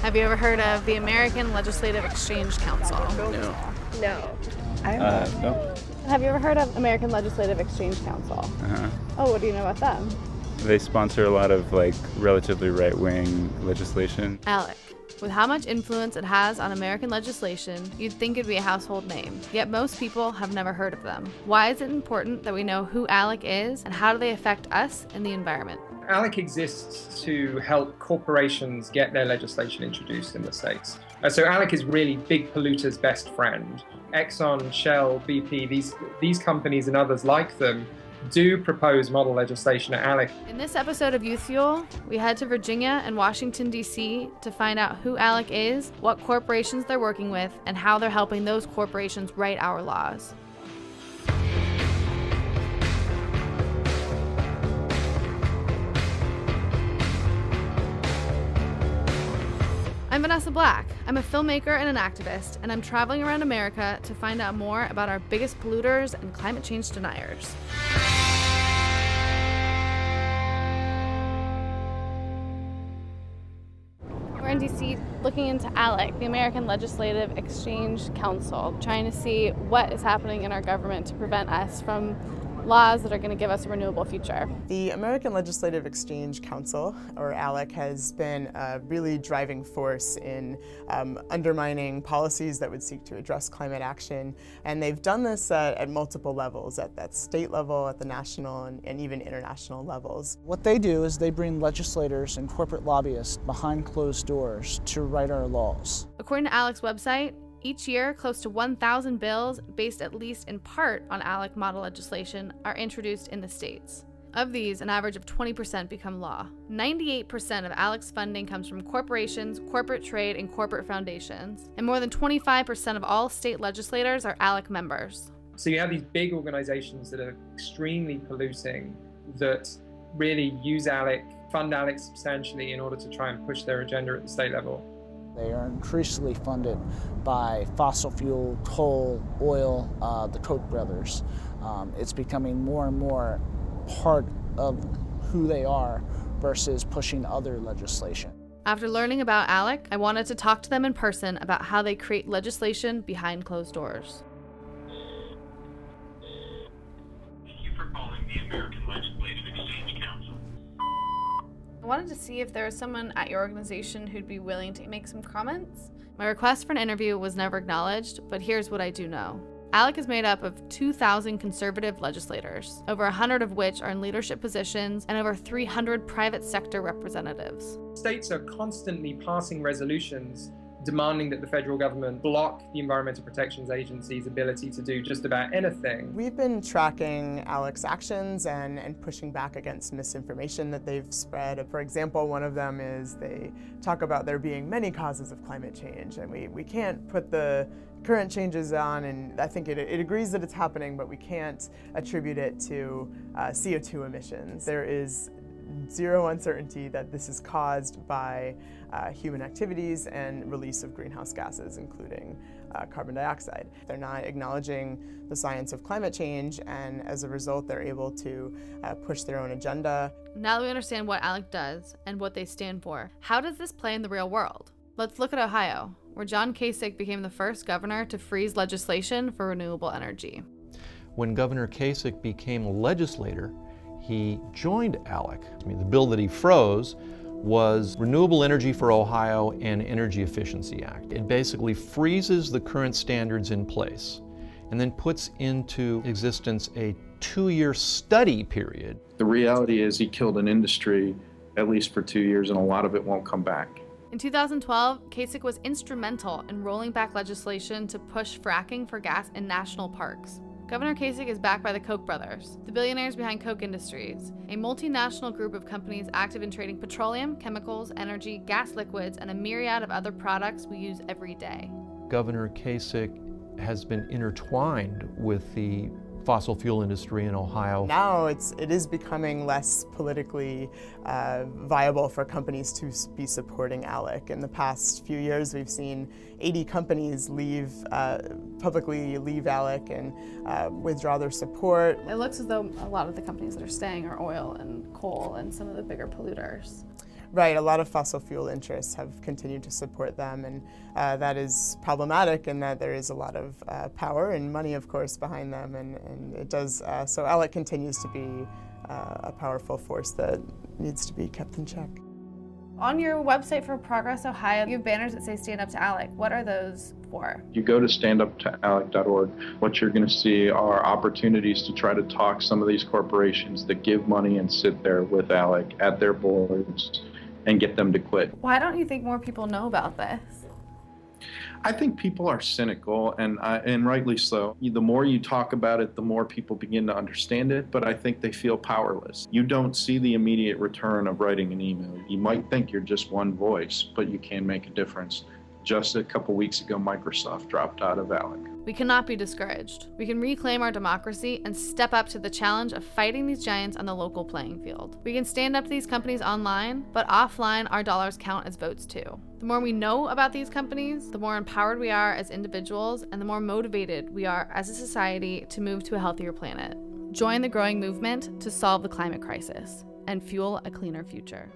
Have you ever heard of the American Legislative Exchange Council? No. No. No. Have you ever heard of American Legislative Exchange Council? Uh-huh. Oh, what do you know about them? They sponsor a lot of relatively right-wing legislation. Alec. With how much influence it has on American legislation, you'd think it'd be a household name. Yet most people have never heard of them. Why is it important that we know who Alec is and how do they affect us and the environment? Alec exists to help corporations get their legislation introduced in the States. So Alec is really big polluters' best friend. Exxon, Shell, BP, these companies and others like them do propose model legislation at Alec. In this episode of Youthfuel, we head to Virginia and Washington, D.C. to find out who Alec is, what corporations they're working with, and how they're helping those corporations write our laws. I'm Vanessa Black. I'm a filmmaker and an activist, and I'm traveling around America to find out more about our biggest polluters and climate change deniers. We're in DC looking into ALEC, the American Legislative Exchange Council, trying to see what is happening in our government to prevent us from laws that are going to give us a renewable future. The American Legislative Exchange Council, or ALEC, has been a really driving force in undermining policies that would seek to address climate action, and they've done this at multiple levels, at that state level, at the national, and even international levels. What they do is they bring legislators and corporate lobbyists behind closed doors to write our laws. According to ALEC's website, each year, close to 1,000 bills, based at least in part on ALEC model legislation, are introduced in the states. Of these, an average of 20% become law. 98% of ALEC's funding comes from corporations, corporate trade, and corporate foundations. And more than 25% of all state legislators are ALEC members. So you have these big organizations that are extremely polluting, that really use ALEC, fund ALEC substantially in order to try and push their agenda at the state level. They are increasingly funded by fossil fuel, coal, oil, the Koch brothers. It's becoming more and more part of who they are versus pushing other legislation. After learning about ALEC, I wanted to talk to them in person about how they create legislation behind closed doors. Thank you for calling the American Legislative Exchange Council. I wanted to see if there was someone at your organization who'd be willing to make some comments. My request for an interview was never acknowledged, but here's what I do know. ALEC is made up of 2,000 conservative legislators, over 100 of which are in leadership positions, and over 300 private sector representatives. States are constantly passing resolutions demanding that the federal government block the Environmental Protection Agency's ability to do just about anything. We've been tracking ALEC's actions and pushing back against misinformation that they've spread. For example, one of them is they talk about there being many causes of climate change, and we can't put the current changes on, and I think it agrees that it's happening, but we can't attribute it to CO2 emissions. There is zero uncertainty that this is caused by human activities and release of greenhouse gases, including carbon dioxide. They're not acknowledging the science of climate change, and as a result, they're able to push their own agenda. Now that we understand what ALEC does and what they stand for, how does this play in the real world? Let's look at Ohio, where John Kasich became the first governor to freeze legislation for renewable energy. When Governor Kasich became a legislator, he joined ALEC. The bill that he froze was Renewable Energy for Ohio and Energy Efficiency Act. It basically freezes the current standards in place and then puts into existence a 2-year study period. The reality is he killed an industry at least for 2 years, and a lot of it won't come back. In 2012, Kasich was instrumental in rolling back legislation to push fracking for gas in national parks. Governor Kasich is backed by the Koch brothers, the billionaires behind Koch Industries, a multinational group of companies active in trading petroleum, chemicals, energy, gas liquids, and a myriad of other products we use every day. Governor Kasich has been intertwined with the fossil fuel industry in Ohio. Now it is becoming less politically viable for companies to be supporting ALEC. In the past few years, we've seen 80 companies publicly leave ALEC and withdraw their support. It looks as though a lot of the companies that are staying are oil and coal and some of the bigger polluters. Right, a lot of fossil fuel interests have continued to support them, and that is problematic in that there is a lot of power and money, of course, behind them, and it does, so Alec continues to be a powerful force that needs to be kept in check. On your website for Progress Ohio, you have banners that say Stand Up to Alec. What are those for? You go to standuptoalec.org, what you're going to see are opportunities to try to talk some of these corporations that give money and sit there with Alec at their boards and get them to quit. Why don't you think more people know about this? I think people are cynical, and rightly so. The more you talk about it, the more people begin to understand it, but I think they feel powerless. You don't see the immediate return of writing an email. You might think you're just one voice, but you can make a difference. Just a couple weeks ago, Microsoft dropped out of Alec. We cannot be discouraged. We can reclaim our democracy and step up to the challenge of fighting these giants on the local playing field. We can stand up to these companies online, but offline, our dollars count as votes too. The more we know about these companies, the more empowered we are as individuals, and the more motivated we are as a society to move to a healthier planet. Join the growing movement to solve the climate crisis and fuel a cleaner future.